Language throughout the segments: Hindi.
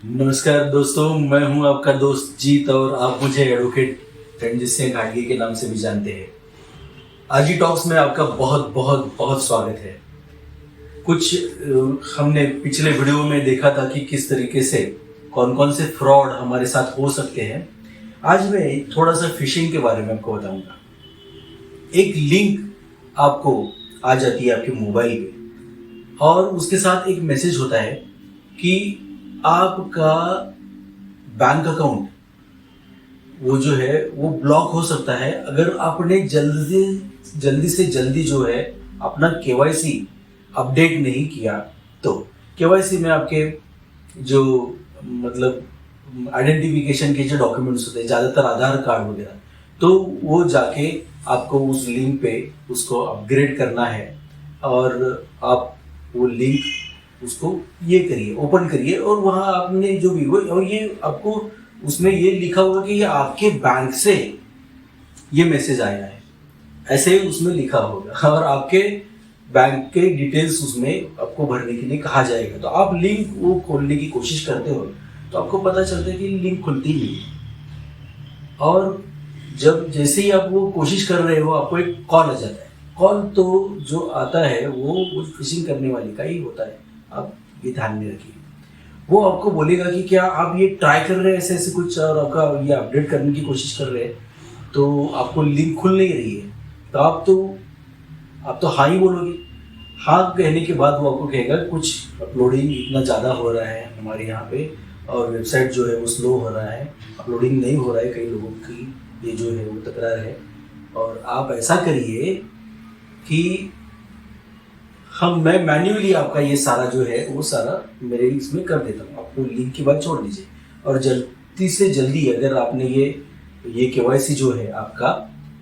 नमस्कार दोस्तों, मैं हूं आपका दोस्त जीत और आप मुझे एडवोकेट रणजीत सिंह घाटगे के नाम से भी जानते हैं। आज ही टॉक्स में आपका बहुत बहुत बहुत स्वागत है। हमने पिछले वीडियो में देखा था कि किस तरीके से कौन कौन से फ्रॉड हमारे साथ हो सकते हैं। आज मैं थोड़ा सा फिशिंग के बारे में आपको बताऊंगा। एक लिंक आपको आ जाती है आपके मोबाइल पे और उसके साथ एक मैसेज होता है कि आपका बैंक अकाउंट वो जो है वो ब्लॉक हो सकता है अगर आपने जल्दी से जल्दी जो है अपना केवाईसी अपडेट नहीं किया। तो केवाईसी में आपके जो मतलब आइडेंटिफिकेशन के जो डॉक्यूमेंट्स होते हैं, ज़्यादातर आधार कार्ड वगैरह, तो वो जाके आपको उस लिंक पे उसको अपग्रेड करना है और आप वो लिंक उसको ये करिए, ओपन करिए और वहाँ आपने जो भी वो और ये आपको उसमें ये लिखा होगा कि ये आपके बैंक से ये मैसेज आया है, ऐसे उसमें लिखा होगा और आपके बैंक के डिटेल्स उसमें आपको भरने के लिए कहा जाएगा। तो आप लिंक वो खोलने की कोशिश करते हो तो आपको पता चलता है कि लिंक खुलती नहीं है और जब जैसे ही आप वो कोशिश कर रहे हो आपको एक कॉल आ जाता है। कॉल तो जो आता है वो फिशिंग करने वाले का ही होता है, आप ये ध्यान में रखिए। वो आपको बोलेगा कि क्या आप ये ट्राई कर रहे हैं ऐसे ऐसे कुछ और आपका ये अपडेट करने की कोशिश कर रहे हैं तो आपको लिंक खुल नहीं रही है, तो आप तो हाँ ही बोलोगे। हाँ कहने के बाद वो आपको कहेगा कुछ अपलोडिंग इतना ज़्यादा हो रहा है हमारे यहाँ पे और वेबसाइट जो है वो स्लो हो रहा है, अपलोडिंग नहीं हो रहा है, कई लोगों की ये जो है वो तकरार है। और आप ऐसा करिए कि मैं मैन्युअली आपका ये सारा जो है वो सारा मेरे इसमें कर देता हूँ, आपको लिंक की बात छोड़ दीजिए। और जल्दी से जल्दी अगर आपने ये केवाईसी जो है आपका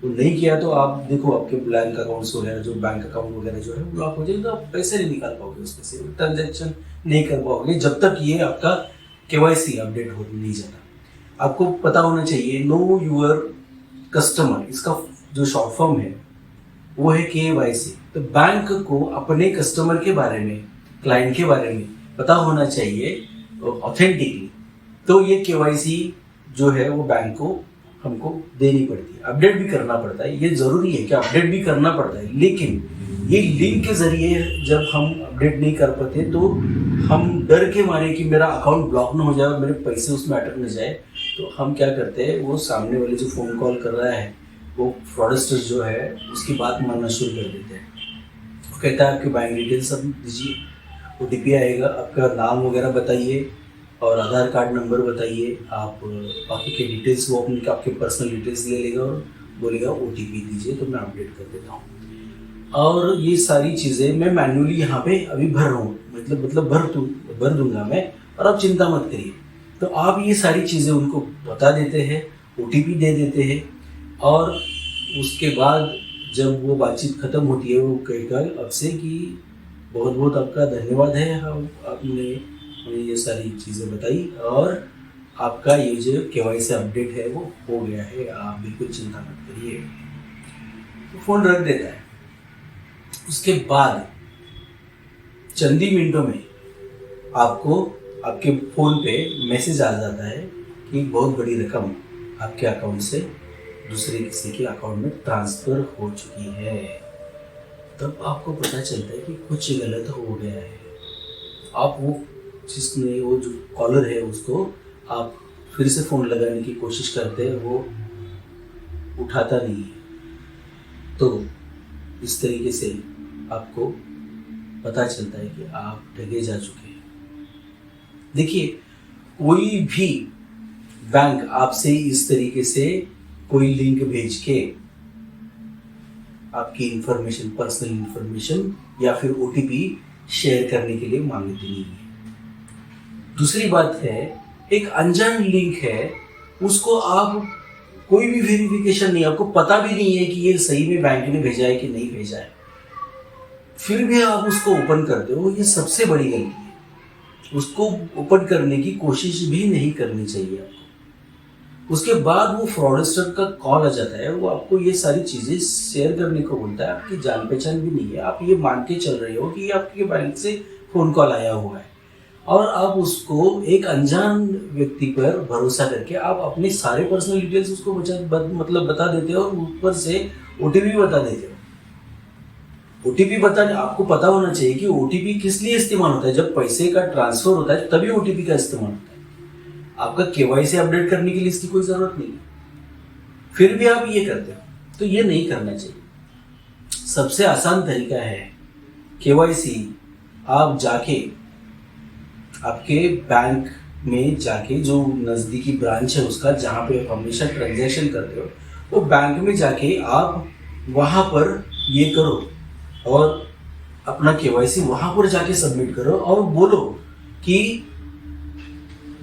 वो नहीं किया तो आप देखो आपके बैंक अकाउंट्स वगैरह जो बैंक अकाउंट वगैरह जो है ब्लॉक हो जाएगा, तो आप पैसे नहीं निकाल पाओगे उसमें से, ट्रांजेक्शन नहीं कर पाओगे जब तक ये आपका केवाईसी अपडेट हो नहीं जाता। आपको पता होना चाहिए नो यूर कस्टमर, इसका जो शॉर्ट फॉर्म है वो है केवाईसी। तो बैंक को अपने कस्टमर के बारे में, क्लाइंट के बारे में पता होना चाहिए ऑथेंटिकली। तो ये केवाईसी जो है वो बैंक को हमको देनी पड़ती है, अपडेट भी करना पड़ता है। ये ज़रूरी है कि अपडेट भी करना पड़ता है, लेकिन ये लिंक के ज़रिए जब हम अपडेट नहीं कर पाते तो हम डर के मारे कि मेरा अकाउंट ब्लॉक ना हो जाए और मेरे पैसे उसमें अटक न जाए, तो हम क्या करते हैं, वो सामने वाले जो फ़ोन कॉल कर रहा है वो फ्रॉडस्टर जो है उसकी बात मानना शुरू कर देते हैं। वो कहता है आपके बैंक डिटेल्स सब दीजिए, OTP आएगा, आपका नाम वगैरह बताइए और आधार कार्ड नंबर बताइए, आप बाकी के डिटेल्स वो अपने आपके पर्सनल डिटेल्स ले लेगा और बोलेगा OTP दीजिए तो मैं अपडेट कर देता हूँ। और ये सारी चीज़ें मैं मैन्युअली यहाँ पे अभी भर रहा हूँ, मतलब भर दूंगा मैं, और आप चिंता मत करिए। तो आप ये सारी चीज़ें उनको बता देते हैं, OTP दे देते हैं और उसके बाद जब वो बातचीत ख़त्म होती है वो कहेगा आपसे कि बहुत बहुत आपका धन्यवाद है, आपने हमें ये सारी चीज़ें बताई और आपका ये जो केवाईसी अपडेट है वो हो गया है, आप बिल्कुल चिंता मत करिए। तो फ़ोन रख देता है। उसके बाद चंद ही मिनटों में आपको आपके फ़ोन पे मैसेज आ जाता है कि बहुत बड़ी रकम आपके अकाउंट से दूसरे किसी के अकाउंट में ट्रांसफ़र हो चुकी है। तब आपको पता चलता है कि कुछ गलत हो गया है। आप जिसने वो जो कॉलर है उसको आप फिर से फ़ोन लगाने की कोशिश करते हैं, वो उठाता नहीं है। तो इस तरीके से आपको पता चलता है कि आप ठगे जा चुके हैं। देखिए, कोई भी बैंक आपसे इस तरीके से कोई लिंक भेज के आपकी इंफॉर्मेशन, पर्सनल इंफॉर्मेशन या फिर OTP शेयर करने के लिए मांगती नहीं है। दूसरी बात है, एक अनजान लिंक है, उसको आप कोई भी वेरिफिकेशन नहीं, आपको पता भी नहीं है कि ये सही में बैंक ने भेजा है कि नहीं भेजा है, फिर भी आप उसको ओपन करते हो, ये सबसे बड़ी गलती है। उसको ओपन करने की कोशिश भी नहीं करनी चाहिए आपको। उसके बाद वो फ्रॉडस्टर का कॉल आ जाता है, वो आपको ये सारी चीज़ें शेयर करने को बोलता है, आपकी जान पहचान भी नहीं है, आप ये मान के चल रहे हो कि ये आपके बैंक से फ़ोन कॉल आया हुआ है और आप उसको एक अनजान व्यक्ति पर भरोसा करके आप अपने सारे पर्सनल डिटेल्स उसको मतलब बता देते हो और ऊपर से ओटीपी बता देते हो। ओटीपी बताने आपको पता होना चाहिए कि ओटीपी किस लिए इस्तेमाल होता है। जब पैसे का ट्रांसफर होता है तभी ओटीपी का इस्तेमाल होता है। आपका केवाईसी अपडेट करने के लिए इसकी कोई जरूरत नहीं है, फिर भी आप ये करते हो, तो ये नहीं करना चाहिए। सबसे आसान तरीका है केवाईसी, आप जाके आपके बैंक में जाके, जो नज़दीकी ब्रांच है उसका, जहाँ पे आप हमेशा ट्रांजैक्शन करते हो, वो बैंक में जाके आप वहाँ पर ये करो और अपना केवाईसी वहाँ पर जाके सबमिट करो और बोलो कि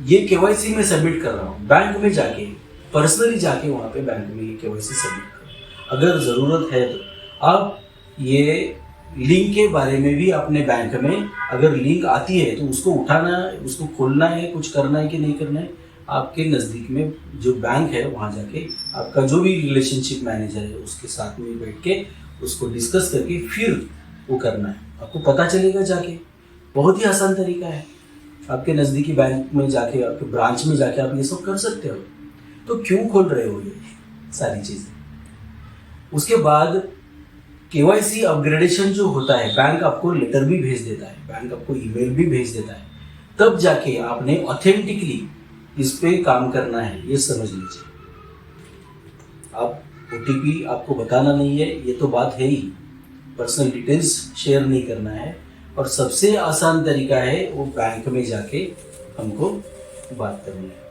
ये केवाईसी मैं सबमिट कर रहा हूँ। बैंक में जाके पर्सनली जाके वहाँ पे बैंक में ये केवाईसी सबमिट करो। अगर ज़रूरत है तो आप ये लिंक के बारे में भी अपने बैंक में, अगर लिंक आती है तो उसको उठाना, उसको खोलना है, कुछ करना है कि नहीं करना है, आपके नज़दीक में जो बैंक है वहाँ जाके आपका जो भी रिलेशनशिप मैनेजर है उसके साथ में बैठ के उसको डिस्कस करके फिर वो करना है। आपको पता चलेगा जाके। बहुत ही आसान तरीका है। आपके नज़दीकी बैंक में जाके, आपके ब्रांच में जाके आप ये सब कर सकते हो। तो क्यों खोल रहे हो ये सारी चीज़ें? उसके बाद केवाईसी अपग्रेडेशन जो होता है, बैंक आपको लेटर भी भेज देता है, बैंक आपको ईमेल भी भेज देता है, तब जाके आपने ऑथेंटिकली इस पे काम करना है, ये समझ लीजिए। आप ओटीपी आपको बताना नहीं है, ये तो बात है ही। पर्सनल डिटेल्स शेयर नहीं करना है और सबसे आसान तरीका है वो बैंक में जाके हमको बात करनी है।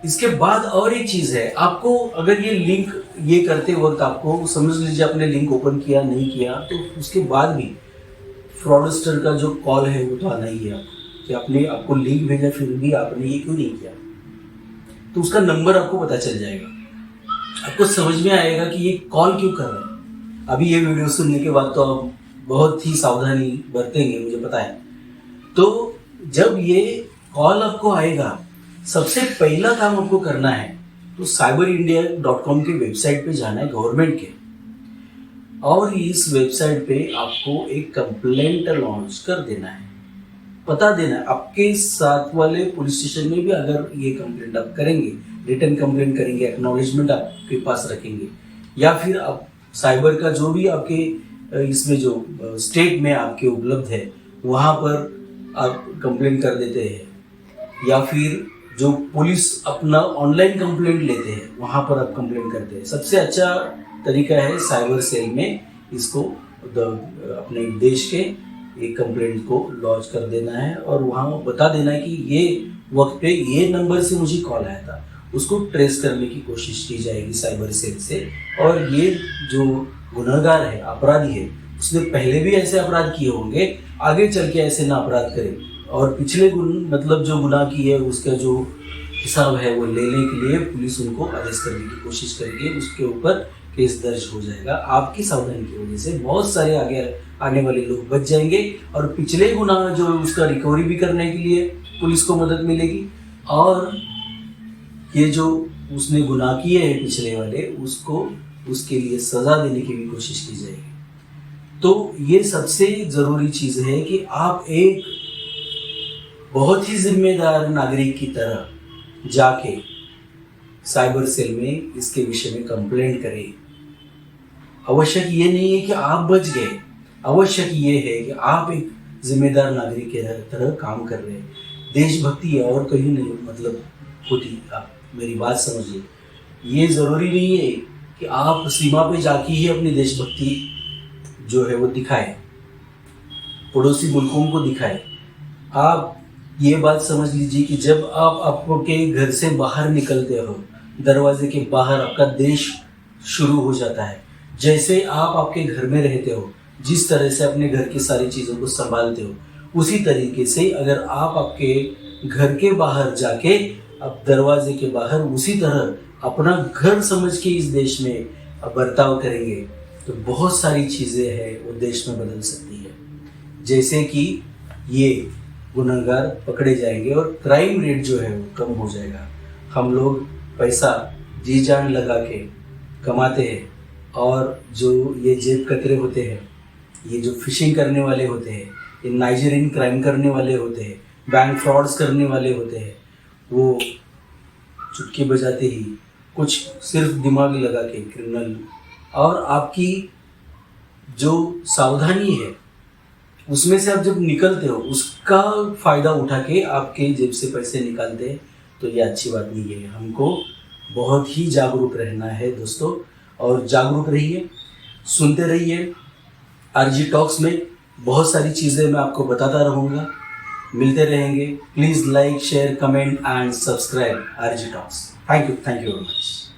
इसके बाद और एक चीज़ है, आपको अगर ये लिंक ये करते वक्त आपको समझ लीजिए आपने लिंक ओपन किया नहीं किया, तो उसके बाद भी फ्रॉडस्टर का जो कॉल है वो तो आना ही है आपको कि आपने आपको लिंक भेजा फिर भी आपने ये क्यों नहीं किया। तो उसका नंबर आपको पता चल जाएगा, आपको समझ में आएगा कि ये कॉल क्यों कर रहे हैं। अभी ये वीडियो सुनने के बाद तो आप बहुत ही सावधानी बरतेंगे, मुझे पता है। तो जब ये कॉल आपको आएगा, सबसे पहला काम आपको करना है तो cyber-india.com की वेबसाइट पे जाना है, गवर्नमेंट के, और इस वेबसाइट पे आपको एक कंप्लेंट लॉन्च कर देना है, बता देना है। आपके साथ वाले पुलिस स्टेशन में भी अगर ये कंप्लेंट आप करेंगे, रिटर्न कंप्लेंट करेंगे, एक्नॉलेजमेंट आपके पास रखेंगे, या फिर आप साइबर का जो भी आपके इसमें जो स्टेट में आपके उपलब्ध है वहाँ पर आप कंप्लेंट कर देते हैं, या फिर जो पुलिस अपना ऑनलाइन कंप्लेंट लेते हैं वहाँ पर आप कंप्लेंट करते हैं। सबसे अच्छा तरीका है साइबर सेल में इसको अपने देश के एक कंप्लेंट को लॉन्च कर देना है और वहाँ बता देना है कि ये वक्त पे ये नंबर से मुझे कॉल आया था। उसको ट्रेस करने की कोशिश की जाएगी साइबर सेल से, और ये जो गुनहगार है, अपराधी है, उसने पहले भी ऐसे अपराध किए होंगे, आगे चल के ऐसे ना अपराध करे, और पिछले मतलब जो गुनाह की है उसका जो हिसाब है वो लेने के लिए पुलिस उनको अरेस्ट करने की कोशिश करेगी, उसके ऊपर केस दर्ज हो जाएगा। आपकी सावधानी की वजह से बहुत सारे आगे आने वाले लोग बच जाएंगे और पिछले गुनाह जो उसका रिकवरी भी करने के लिए पुलिस को मदद मिलेगी, और ये जो उसने गुनाह किए हैं पिछले वाले, उसको उसके लिए सजा देने की भी कोशिश की जाएगी। तो ये सबसे ज़रूरी चीज़ है कि आप एक बहुत ही जिम्मेदार नागरिक की तरह जाके साइबर सेल में इसके विषय में कंप्लेंट करें। आवश्यक ये नहीं है कि आप बच गए, आवश्यक ये है कि आप एक जिम्मेदार नागरिक की तरह काम कर रहे हैं। देशभक्ति और कहीं नहीं मतलब होती, आप मेरी बात समझिए। ये ज़रूरी नहीं है कि आप सीमा पे जाके ही अपनी देशभक्ति जो है वो दिखाएं, पड़ोसी मुल्कों को दिखाएं। आप ये बात समझ लीजिए कि जब आप आपके घर से बाहर निकलते हो, दरवाजे के बाहर आपका देश शुरू हो जाता है। जैसे आप आपके घर में रहते हो, जिस तरह से अपने घर की सारी चीज़ों को संभालते हो, उसी तरीके से अगर आप आपके घर के बाहर जाके आप दरवाजे के बाहर उसी तरह अपना घर समझ के इस देश में बर्ताव करेंगे तो बहुत सारी चीज़ें हैं वो देश में बदल सकती है। जैसे कि ये गुनहगार पकड़े जाएंगे और क्राइम रेट जो है वो कम हो जाएगा। हम लोग पैसा जी जान लगा के कमाते हैं, और जो ये जेब कतरे होते हैं, ये जो फिशिंग करने वाले होते हैं, ये नाइजीरियन क्राइम करने वाले होते हैं, बैंक फ्रॉड्स करने वाले होते हैं, वो चुटकी बजाते ही कुछ सिर्फ दिमाग लगा के क्रिमिनल, और आपकी जो सावधानी है उसमें से आप जब निकलते हो उसका फ़ायदा उठा के आपके जेब से पैसे निकालते हैं, तो ये अच्छी बात नहीं है। हमको बहुत ही जागरूक रहना है दोस्तों, और जागरूक रहिए, सुनते रहिए। आरजी टॉक्स में बहुत सारी चीज़ें मैं आपको बताता रहूँगा, मिलते रहेंगे। Please like, share, comment and subscribe RG talks. Thank you very much.